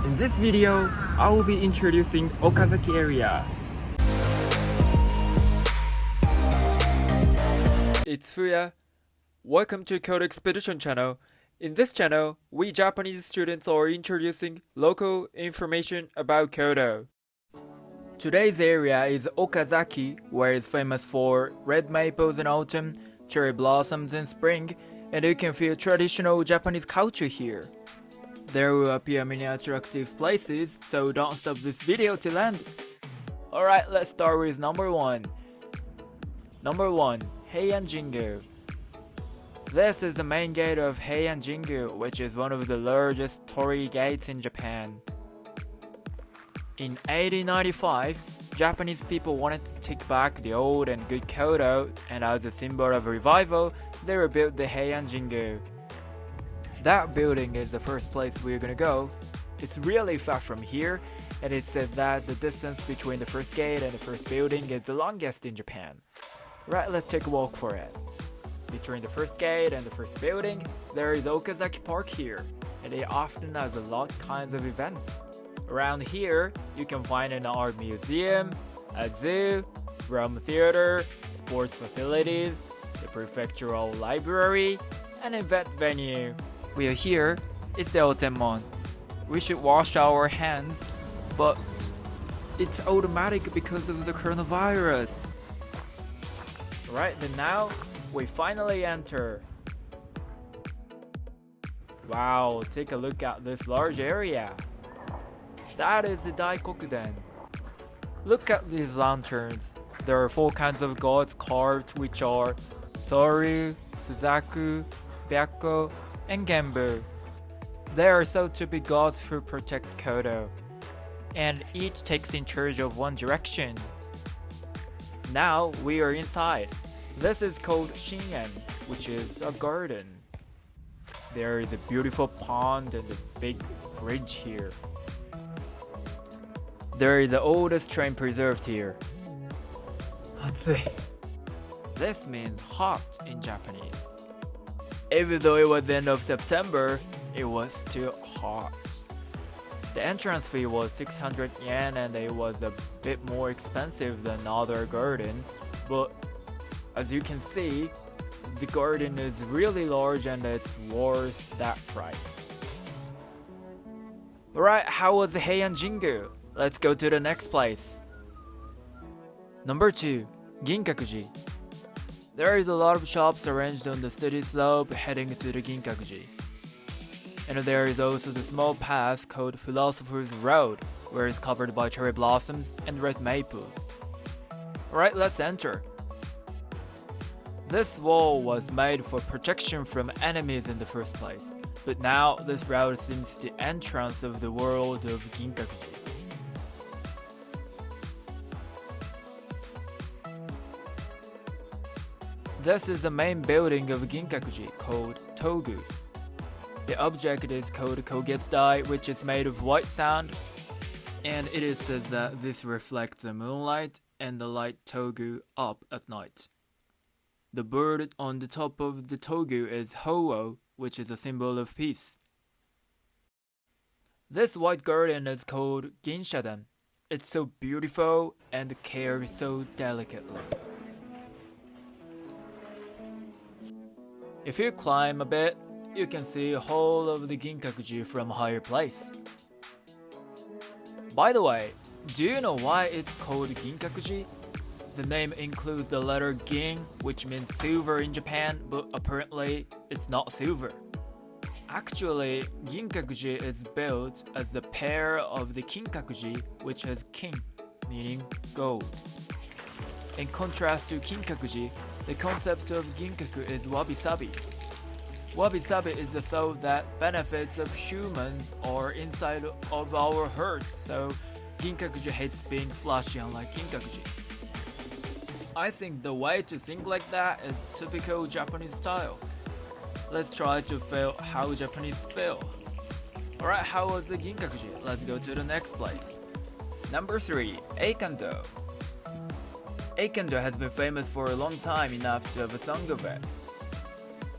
In this video, I will be introducing Okazaki area. It's Fuya. Welcome to Kyoto Expedition channel. In this channel, we Japanese students are introducing local information about Kyoto. Today's area is Okazaki, where it's famous for red maples in autumn, cherry blossoms in spring, and you can feel traditional Japanese culture here. There will appear many attractive places, so don't stop this video till end. Alright, let's start with number 1. Number 1. Heian Jingu. This is the main gate of Heian Jingu, which is one of the largest tori gates in Japan. In 1895, Japanese people wanted to take back the old and good Kyoto, and as a symbol of revival, they rebuilt the Heian Jingu. That building is the first place we're gonna go. It's really far from here, and it's said that the distance between the first gate and the first building is the longest in Japan. Right, let's take a walk for it. Between the first gate and the first building, there is Okazaki Park here, and it often has a lot kinds of events. Around here, you can find an art museum, a zoo, room theater, sports facilities, the prefectural library, an event venue. We are here, it's the Otenmon. We should wash our hands, but it's automatic because of the coronavirus. Right, then now, we finally enter. Wow, take a look at this large area. That is the Daikokuden. Look at these lanterns. There are 4 kinds of gods carved, which are Soru, Suzaku, Byakko, and Genbu. They are said to be gods who protect Kyoto, and each takes in charge of one direction. Now we are inside. This is called Shinyen, which is a garden. There is a beautiful pond and a big bridge here. There is the oldest train preserved here. Hatsui. This means hot in Japanese. Even though it was the end of September, it was still hot. The entrance fee was 600 yen and it was a bit more expensive than other garden, but as you can see, the garden is really large and it's worth that price. Alright, how was the Heian Jingu? Let's go to the next place. Number 2. Ginkakuji. There is a lot of shops arranged on the steady slope heading to the Ginkakuji. And there is also the small path called Philosopher's Road, where it's covered by cherry blossoms and red maples. Alright, let's enter. This wall was made for protection from enemies in the first place, but now this route seems the entrance of the world of Ginkakuji. This is the main building of Ginkakuji called Togu. The object is called Kogetsudai, which is made of white sand, and it is said that this reflects the moonlight and the light Togu up at night. The bird on the top of the Togu is Ho-Oh, which is a symbol of peace. This white garden is called Ginshaden. It's so beautiful and cared so delicately. If you climb a bit, you can see the whole of the Ginkakuji from a higher place. By the way, do you know why it's called Ginkakuji? The name includes the letter Gin, which means silver in Japan, but apparently it's not silver. Actually, Ginkakuji is built as the pair of the Kinakakuji, which has kin, meaning gold. In contrast to Kinkakuji, the concept of Ginkaku is Wabisabi. Wabisabi is the thought that benefits of humans are inside of our hearts, so Ginkakuji hates being flashy unlike Kinkakuji. I think the way to think like that is typical Japanese style. Let's try to feel how Japanese feel. Alright, how was the Ginkakuji? Let's go to the next place. Number 3. Akando. Akando has been famous for a long time enough to have a song of it.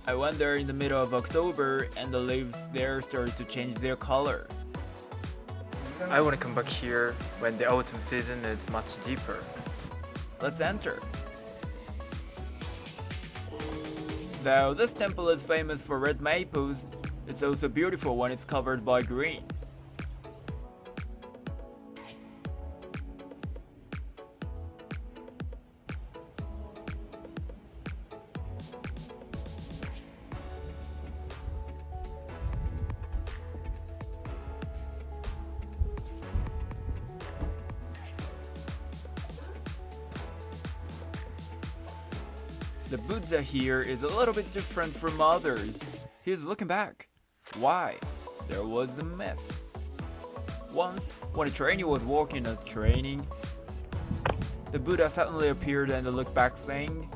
I went there in the middle of October and the leaves there started to change their color. I want to come back here when the autumn season is much deeper. Let's enter. Though this temple is famous for red maples, it's also beautiful when it's covered by green. The Buddha here is a little bit different from others. He's looking back. Why? There was a myth. Once, when a trainee was walking as training, the Buddha suddenly appeared and looked back saying,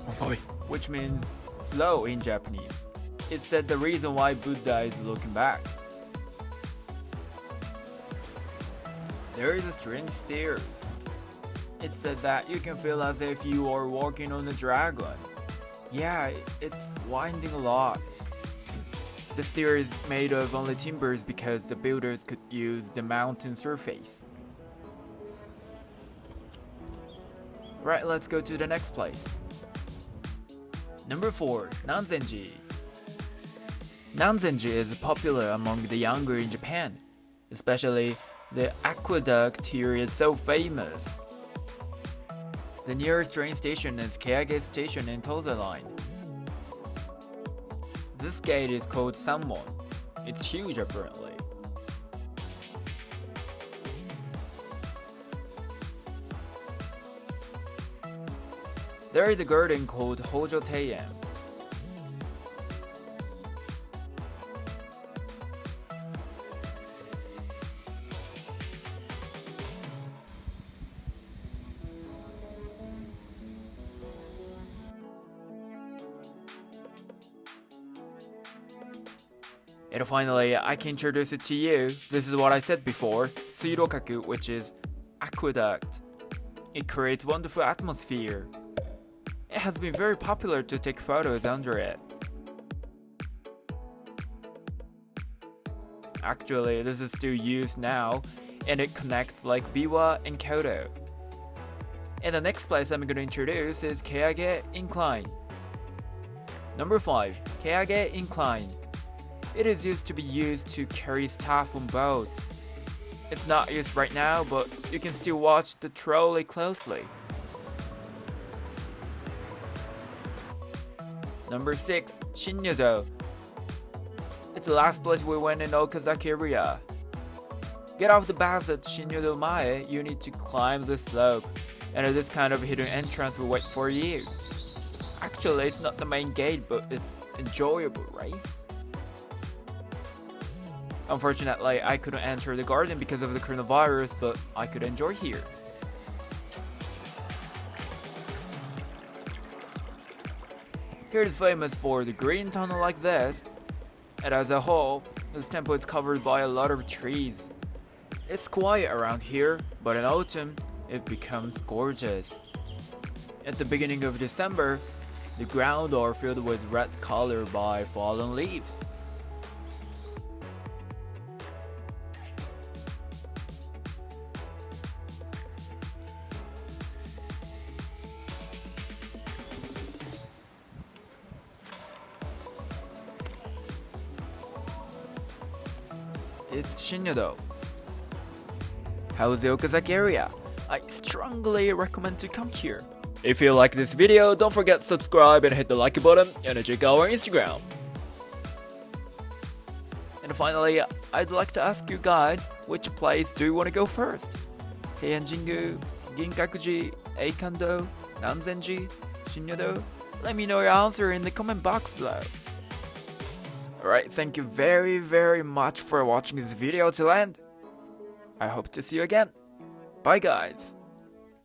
"Osoi," which means slow in Japanese. It said the reason why Buddha is looking back. There is a strange stairs. It said that you can feel as if you are walking on a dragon. Yeah, it's winding a lot. The stair is made of only timbers because the builders could use the mountain surface. Right, let's go to the next place. Number 4, Nanzenji. Nanzenji is popular among the younger in Japan. Especially the aqueduct here is so famous. The nearest train station is Kyoto Station in Tosa Line. This gate is called Sanmon. It's huge apparently. There is a garden called Hojo Teian. And finally, I can introduce it to you. This is what I said before, Suirokaku, which is aqueduct. It creates wonderful atmosphere. It has been very popular to take photos under it. Actually, this is still used now, and it connects like Biwa and Kyoto. And the next place I'm going to introduce is Keage Incline. Number 5, Keage Incline. It is used to be used to carry staff on boats. It's not used right now, but you can still watch the trolley closely. Number 6, Chinhyudo. It's the last place we went in Okazaki area. Get off the bus at Chinhyudo Mae, you need to climb the slope, and this kind of hidden entrance will wait for you. Actually, it's not the main gate, but it's enjoyable, right? Unfortunately, I couldn't enter the garden because of the coronavirus, but I could enjoy here. Here is famous for the green tunnel like this, and as a whole, this temple is covered by a lot of trees. It's quiet around here, but in autumn, it becomes gorgeous. At the beginning of December, the ground are filled with red color by fallen leaves. It's Chinhyudo. How's the Okazaki area? I strongly recommend to come here. If you like this video, don't forget to subscribe and hit the like button and check out our Instagram. And finally, I'd like to ask you guys, which place do you want to go first? Heian Jingu, Ginkakuji, Akando, Nanzenji, Chinhyudo? Let me know your answer in the comment box below. Alright, thank you very much for watching this video till end. I hope to see you again. Bye guys.